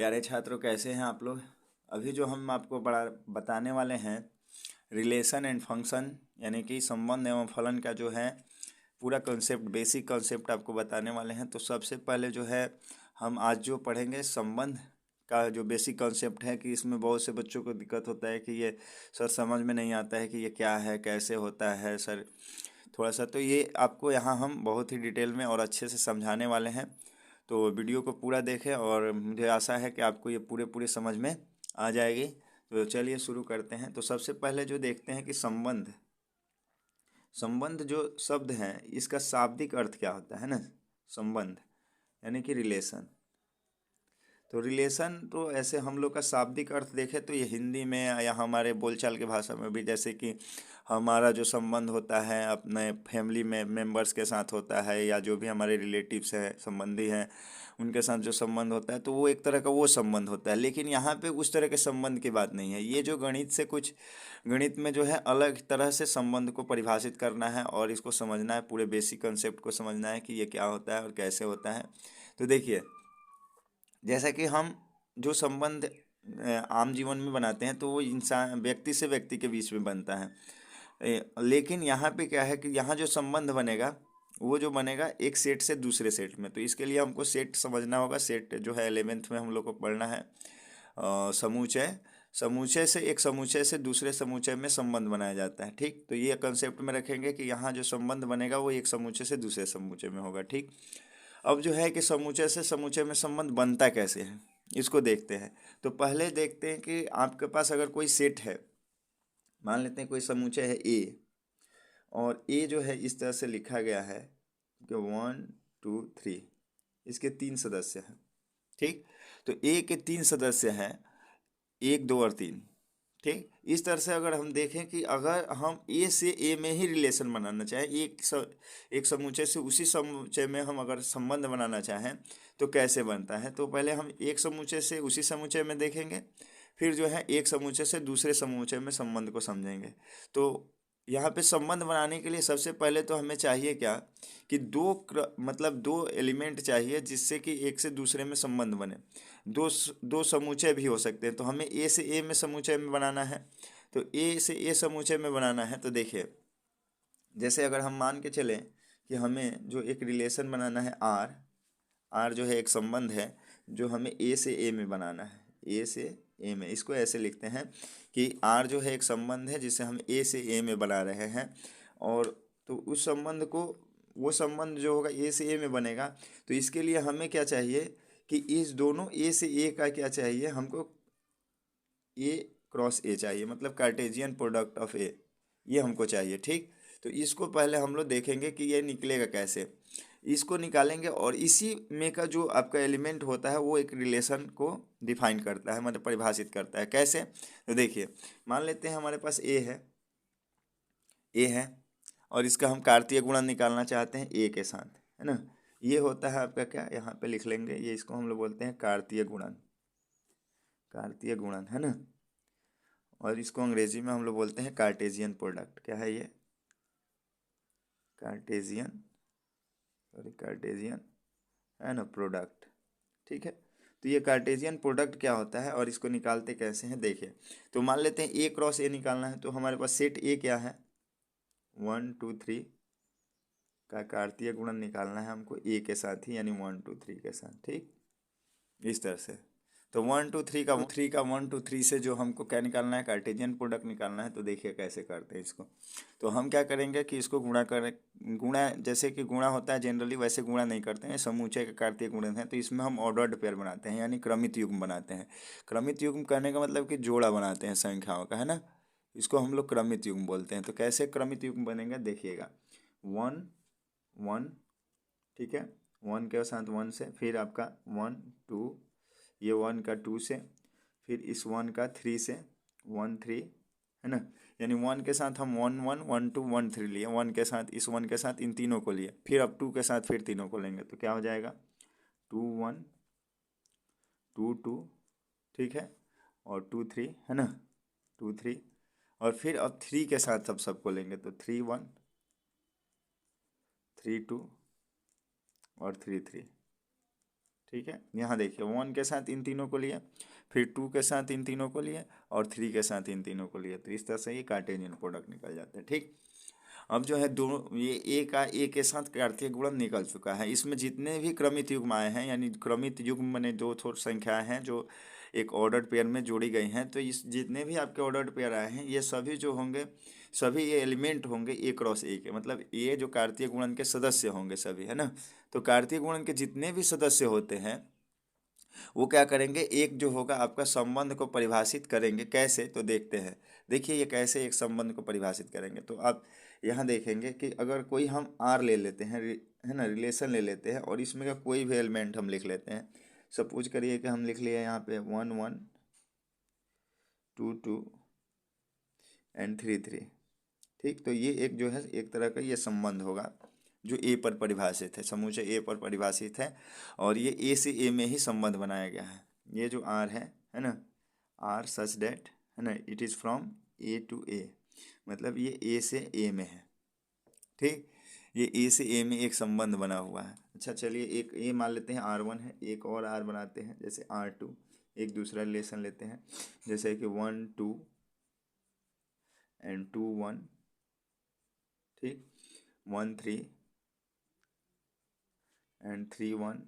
प्यारे छात्रों, कैसे हैं आप लोग। अभी जो हम आपको बड़ा बताने वाले हैं रिलेशन एंड फंक्शन, यानी कि संबंध एवं फलन का जो है पूरा कॉन्सेप्ट, बेसिक कॉन्सेप्ट आपको बताने वाले हैं। तो सबसे पहले जो है हम आज जो पढ़ेंगे संबंध का जो बेसिक कॉन्सेप्ट है, कि इसमें बहुत से बच्चों को दिक्कत होता है कि ये सर समझ में नहीं आता है कि ये क्या है, कैसे होता है सर, थोड़ा सा। तो ये आपको यहाँ हम बहुत ही डिटेल में और अच्छे से समझाने वाले हैं। तो वीडियो को पूरा देखें और मुझे आशा है कि आपको ये पूरे पूरे समझ में आ जाएगी। तो चलिए शुरू करते हैं। तो सबसे पहले जो देखते हैं कि संबंध, संबंध जो शब्द है इसका शाब्दिक अर्थ क्या होता है ना। संबंध यानी कि रिलेशन। तो रिलेशन तो ऐसे हम लोग का शाब्दिक अर्थ देखें तो ये हिंदी में या हमारे बोलचाल की भाषा में भी, जैसे कि हमारा जो संबंध होता है अपने फैमिली में मेंबर्स के साथ होता है, या जो भी हमारे रिलेटिव्स हैं, संबंधी हैं, उनके साथ जो संबंध होता है तो वो एक तरह का वो संबंध होता है। लेकिन यहाँ पे उस तरह के संबंध की बात नहीं है। ये जो गणित से कुछ, गणित में जो है अलग तरह से संबंध को परिभाषित करना है और इसको समझना है, पूरे बेसिक कंसेप्ट को समझना है कि ये क्या होता है और कैसे होता है। तो देखिए, जैसा कि हम जो संबंध आम जीवन में बनाते हैं तो वो इंसान, व्यक्ति से व्यक्ति के बीच में बनता है। लेकिन यहाँ पे क्या है कि यहाँ जो संबंध बनेगा वो जो बनेगा एक सेट से दूसरे सेट में। तो इसके लिए हमको सेट समझना होगा। सेट जो है 11th में हम लोग को पढ़ना है। समूचय, समूचय से एक समुच्चय से दूसरे समुच्चय में संबंध बनाया जाता है। ठीक, तो ये कंसेप्ट में रखेंगे कि यहाँ जो संबंध बनेगा वो एक समुच्चय से दूसरे समुच्चय में होगा। ठीक, अब जो है कि समुच्चय से समुच्चय में संबंध बनता कैसे है इसको देखते हैं। तो पहले देखते हैं कि आपके पास अगर कोई सेट है, मान लेते हैं कोई समुच्चय है ए, और ए जो है इस तरह से लिखा गया है कि 1 2 3, इसके 3 सदस्य हैं। ठीक, तो ए के 3 सदस्य हैं, 1 2 और 3। ठीक, इस तरह से अगर हम देखें कि अगर हम ए से ए में ही रिलेशन बनाना चाहें, एक समुच्चय से उसी समुच्चय में हम अगर संबंध बनाना चाहें तो कैसे बनता है। तो पहले हम एक समुच्चय से उसी समुच्चय में देखेंगे, फिर जो है एक समुच्चय से दूसरे समुच्चय में संबंध को समझेंगे। तो यहाँ पे संबंध बनाने के लिए सबसे पहले तो हमें चाहिए क्या, कि मतलब दो एलिमेंट चाहिए जिससे कि एक से दूसरे में संबंध बने। दो समुच्चय भी हो सकते हैं। तो हमें ए से ए में समुच्चय में बनाना है, तो ए से ए समुच्चय में बनाना है। तो देखिए, जैसे अगर हम मान के चलें कि हमें जो एक रिलेशन बनाना है आर, आर जो है एक संबंध है जो हमें ए से ए में बनाना है। ए से ए में, इसको ऐसे लिखते हैं कि आर जो है एक संबंध है जिसे हम ए से ए में बना रहे हैं। और तो उस संबंध को, वो संबंध जो होगा ए से ए में बनेगा। तो इसके लिए हमें क्या चाहिए कि इस दोनों ए से ए का क्या चाहिए हमको, ए क्रॉस ए चाहिए, मतलब कार्टेजियन प्रोडक्ट ऑफ ए, ये हमको चाहिए। ठीक, तो इसको पहले हम लोग देखेंगे कि ये निकलेगा कैसे। इसको निकालेंगे और इसी में का जो आपका एलिमेंट होता है वो एक रिलेशन को डिफाइन करता है, मतलब परिभाषित करता है। कैसे, तो देखिए, मान लेते हैं हमारे पास ए है, ए है, और इसका हम कार्तीय गुणन निकालना चाहते हैं ए के साथ, है ना। ये होता है आपका क्या, यहाँ पे लिख लेंगे, ये इसको हम लोग बोलते हैं कार्तीय गुणन, कार्तीय गुणन, है ना। और इसको अंग्रेजी में हम लोग बोलते हैं कार्टेजियन प्रोडक्ट। क्या है ये, कार्टेजियन, सॉरी कार्टेजियन, है ना, प्रोडक्ट। ठीक है, तो ये कार्टेजियन प्रोडक्ट क्या होता है और इसको निकालते कैसे हैं देखिए। तो मान लेते हैं ए क्रॉस ए निकालना है, तो हमारे पास सेट ए क्या है, 1 2 3 का कार्तीय गुणन निकालना है हमको ए के साथ ही, यानी 1 2 3 के साथ। ठीक, इस तरह से। तो 1 2 3 से जो हमको क्या निकालना है, कार्टेजियन प्रोडक्ट निकालना है। तो देखिए कैसे करते हैं इसको। तो हम क्या करेंगे कि इसको गुणा करें, गुणा जैसे कि गुणा होता है जनरली, वैसे गुणा नहीं करते हैं। समुच्चय का कार्तीय गुणन है तो इसमें हम ऑर्डर्ड पेयर बनाते हैं, यानी क्रमित युग्म बनाते हैं। क्रमित युग्म करने का मतलब कि जोड़ा बनाते हैं संख्याओं का, है ना। इसको हम लोग क्रमित युग्म बोलते हैं। तो कैसे क्रमित युग्म बनेगा देखिएगा, 1 1, ठीक है, 1 के साथ 1 से, फिर आपका 1 2, ये 1 का 2 से, फिर इस 1 का 3 से, 1 3, है ना। यानी 1 के साथ हम 1 1 1 2 1 3 लिए, 1 के साथ, इस 1 के साथ इन तीनों को लिए, फिर अब 2 के साथ फिर तीनों को लेंगे। तो क्या हो जाएगा, 2 1 2 2, ठीक है, और 2 3, है ना, 2 3, और फिर अब 3 के साथ अब सबको लेंगे। तो 3 1 3 2 और 3 3, ठीक है, यहाँ देखिए 1 के साथ इन तीनों को लिया, फिर 2 के साथ इन तीनों को लिया, और 3 के साथ इन तीनों को लिया, तो इस तरह से ये कार्टेशियन प्रोडक्ट निकल जाता है। ठीक, अब जो है दोनों ये ए के साथ कार्तीय गुणन निकल चुका है। इसमें जितने भी क्रमित युग्म आए हैं, यानी क्रमित युग्म माने दो थोड़ संख्याएं हैं जो एक ऑर्डर्ड पेयर में जोड़ी गई हैं, तो इस जितने भी आपके ऑर्डर्ड पेयर आए हैं ये सभी जो होंगे, सभी ये एलिमेंट होंगे ए क्रॉस ए के, मतलब ये जो कार्तीय गुणन के सदस्य होंगे सभी, है ना। तो कार्तीय गुणन के जितने भी सदस्य होते हैं वो क्या करेंगे, एक जो होगा आपका संबंध को परिभाषित करेंगे। कैसे, तो देखते हैं। देखिए ये कैसे एक संबंध को परिभाषित करेंगे, तो आप यहाँ देखेंगे कि अगर कोई हम आर ले लेते हैं, है ना, रिलेशन ले लेते हैं, और इसमें का कोई भी एलिमेंट हम लिख लेते हैं। सपोज करिए कि हम लिख लिए यहाँ पे 1 1 2 2 एंड 3 3। ठीक, तो ये एक जो है एक तरह का ये संबंध होगा जो ए पर परिभाषित है, समूचे ए पर परिभाषित है, और ये ए से ए में ही संबंध बनाया गया है। ये जो आर है ना, आर सच डेट, है ना, it is from A to A, मतलब ये ए से ए में है। ठीक, ये ए से ए में एक संबंध बना हुआ है। अच्छा चलिए, एक ए मान लेते हैं R1 है, एक और आर बनाते हैं जैसे R2, एक दूसरा रिलेशन लेते हैं जैसे कि 1 2 एंड 2 1, ठीक, 1 3 एंड 3 1,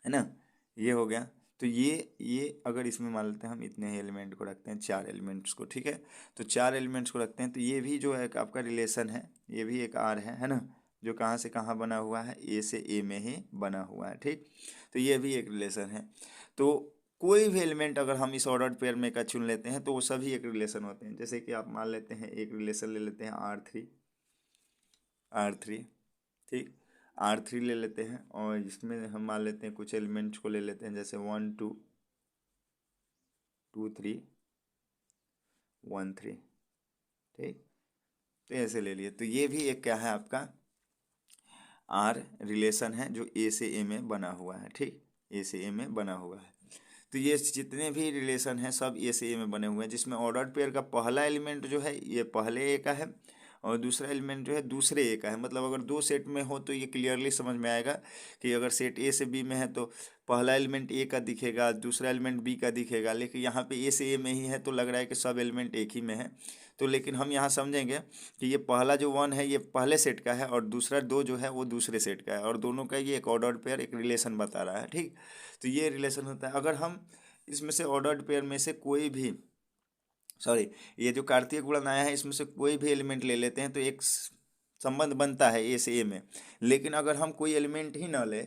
है ना, ये हो गया। तो ये अगर इसमें मान लेते हैं हम इतने ही एलिमेंट को रखते हैं, 4 एलिमेंट्स को, ठीक है, तो 4 एलिमेंट्स को रखते हैं, तो ये भी जो है आपका रिलेशन है, ये भी एक आर है ना, जो कहाँ से कहाँ बना हुआ है, ए से ए में ही बना हुआ है। ठीक, तो ये भी एक रिलेशन है। तो कोई भी एलिमेंट अगर हम इस ऑर्डर्ड पेयर में का चुन लेते हैं तो वो सभी एक रिलेशन होते हैं। जैसे कि आप मान लेते हैं एक रिलेशन ले लेते हैं R3, ठीक, R3 ले लेते हैं, और इसमें हम मान लेते हैं कुछ एलिमेंट्स को ले लेते हैं जैसे 1 2 2 3 1 3, ठीक, तो ऐसे ले लिए। तो ये भी एक क्या है आपका आर रिलेशन है जो ए से ए में बना हुआ है। ठीक, ए से ए में बना हुआ है। तो ये जितने भी रिलेशन हैं सब ए से ए में बने हुए हैं, जिसमें ऑर्डर्ड पेयर का पहला एलिमेंट जो है ये पहले ए का है, और दूसरा एलिमेंट जो है दूसरे ए का है। मतलब अगर दो सेट में हो तो ये क्लियरली समझ में आएगा कि अगर सेट ए से बी में है तो पहला एलिमेंट ए का दिखेगा, दूसरा एलिमेंट बी का दिखेगा, लेकिन यहाँ पे ए से ए में ही है तो लग रहा है कि सब एलिमेंट एक ही में है। तो लेकिन हम यहाँ समझेंगे कि ये पहला जो 1 है ये पहले सेट का है, और दूसरा 2 जो है वो दूसरे सेट का है, और दोनों का ये एक ऑर्डर्ड पेयर एक रिलेशन बता रहा है। ठीक, तो ये रिलेशन होता है। अगर हम इसमें से ऑर्डर्ड पेयर में से कोई भी, सॉरी, ये जो कार्तीय गुणन आया है इसमें से कोई भी एलिमेंट ले लेते हैं तो एक संबंध बनता है ए से ए में। लेकिन अगर हम कोई एलिमेंट ही ना ले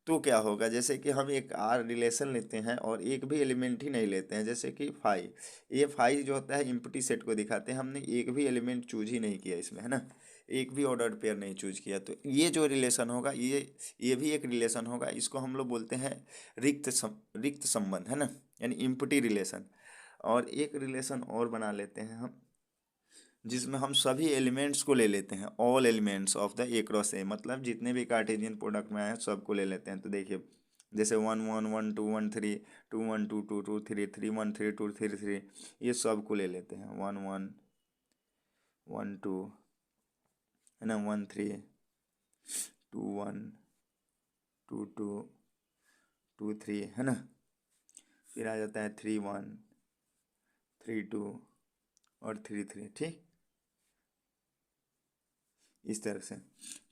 तो क्या होगा, जैसे कि हम एक आर रिलेशन लेते हैं और एक भी एलिमेंट ही नहीं लेते हैं, जैसे कि 5, ये 5 जो होता है इम्प्टी सेट को दिखाते हैं, हमने एक भी एलिमेंट चूज ही नहीं किया इसमें, है ना, एक भी ऑर्डर्ड पेयर नहीं चूज किया, तो ये जो रिलेशन होगा ये भी एक रिलेशन होगा। इसको हम लोग बोलते हैं रिक्त संबंध, है ना, यानी इम्प्टी रिलेशन। और एक रिलेशन और बना लेते हैं हम जिसमें हम सभी एलिमेंट्स को ले लेते हैं, all elements of the A cross ए, मतलब जितने भी कार्टेशियन प्रोडक्ट में आए हैं सबको ले लेते हैं। तो देखिए जैसे 1 1 1 2 1 3 2 1 2 2 2 3 3 1 3 2 3 3, ये सब को ले लेते हैं। 1 1 1 2, है ना, 1 3 2 1 2 2 2 3, है ना, फिर आ जाता है 3 1 3 2 और 3 3, ठीक, इस तरह से।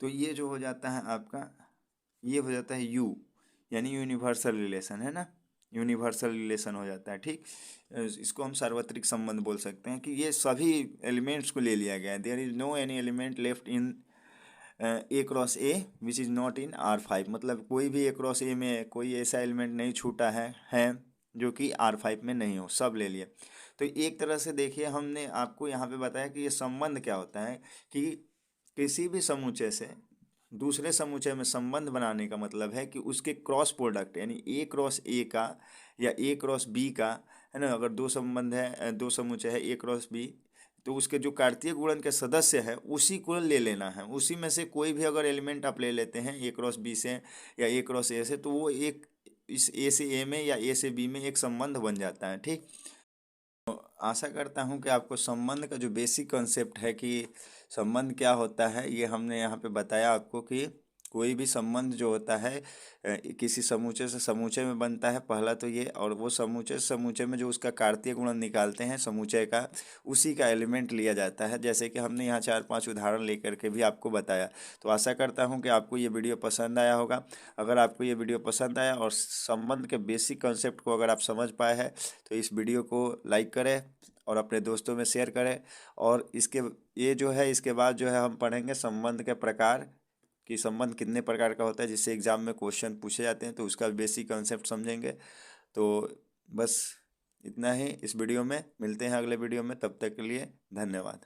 तो ये जो हो जाता है आपका, ये हो जाता है यू, यानी यूनिवर्सल रिलेशन, है ना, यूनिवर्सल रिलेशन हो जाता है। ठीक, इसको हम सार्वत्रिक संबंध बोल सकते हैं कि ये सभी एलिमेंट्स को ले लिया गया है। There is no any element left in A cross A which is not in R5, मतलब कोई भी ए क्रॉस ए में कोई ऐसा एलिमेंट नहीं छूटा है जो कि R5 में नहीं हो, सब ले लिए। तो एक तरह से देखिए हमने आपको यहाँ पे बताया कि ये संबंध क्या होता है, कि किसी भी समुच्चय से दूसरे समुच्चय में संबंध बनाने का मतलब है कि उसके क्रॉस प्रोडक्ट यानी ए क्रॉस ए का या ए क्रॉस बी का, है ना, अगर दो संबंध है, दो समुच्चय है ए क्रॉस बी, तो उसके जो कार्तीय गुणन के सदस्य है उसी को ले लेना है। उसी में से कोई भी अगर एलिमेंट आप ले लेते हैं ए क्रॉस बी से या ए क्रॉस ए से, तो वो एक इस ए से ए में या ए से बी में एक संबंध बन जाता है। ठीक, आशा करता हूँ कि आपको संबंध का जो बेसिक कॉन्सेप्ट है कि संबंध क्या होता है ये हमने यहाँ पे बताया आपको, कि कोई भी संबंध जो होता है किसी समूचे से समूचे में बनता है, पहला तो ये, और वो समूचे से समूचे में जो उसका कार्तीय गुणन निकालते हैं समूचे का, उसी का एलिमेंट लिया जाता है। जैसे कि हमने यहाँ 4-5 उदाहरण लेकर के भी आपको बताया। तो आशा करता हूँ कि आपको ये वीडियो पसंद आया होगा। अगर आपको ये वीडियो पसंद आया और संबंध के बेसिक कॉन्सेप्ट को अगर आप समझ पाए हैं तो इस वीडियो को लाइक करें और अपने दोस्तों में शेयर करें। और इसके बाद जो है हम पढ़ेंगे संबंध के प्रकार, कि संबंध कितने प्रकार का होता है, जिससे एग्जाम में क्वेश्चन पूछे जाते हैं, तो उसका बेसिक कॉन्सेप्ट समझेंगे। तो बस इतना ही इस वीडियो में, मिलते हैं अगले वीडियो में, तब तक के लिए धन्यवाद।